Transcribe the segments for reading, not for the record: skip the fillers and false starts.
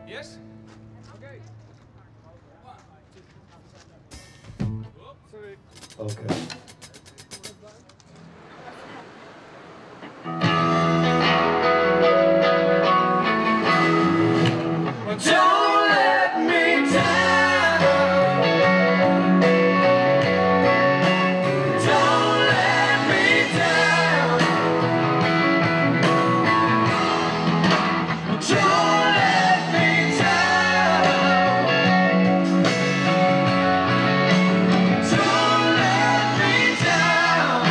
Yes? Okay. Sorry. Okay. Don't let me down. Don't let me down. Don't let me down. Don't let me down.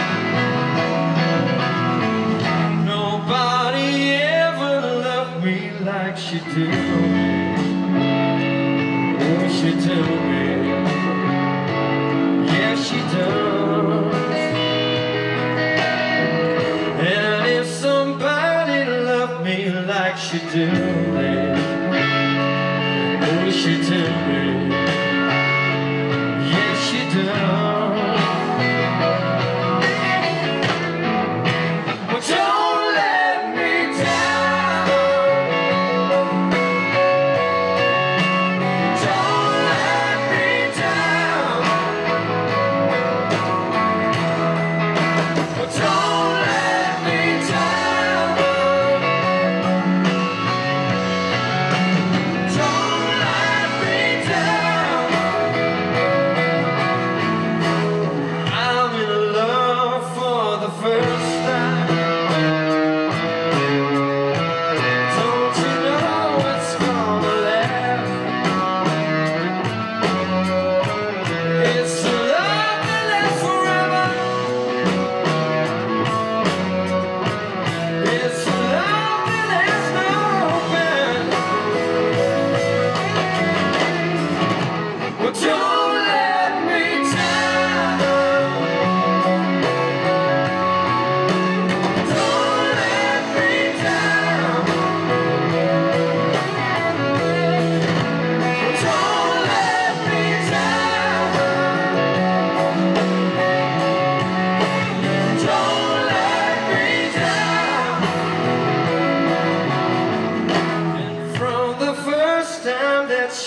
Nobody ever loved me like she did. She tell me, yeah, she does. And if somebody loved me like she do, oh, she tell me, yeah, she does. Well, don't let me down.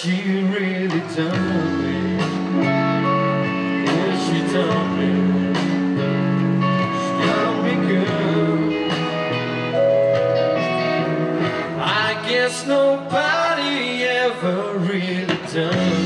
She really told me, yeah, she told me, she got me good. I guess nobody ever really done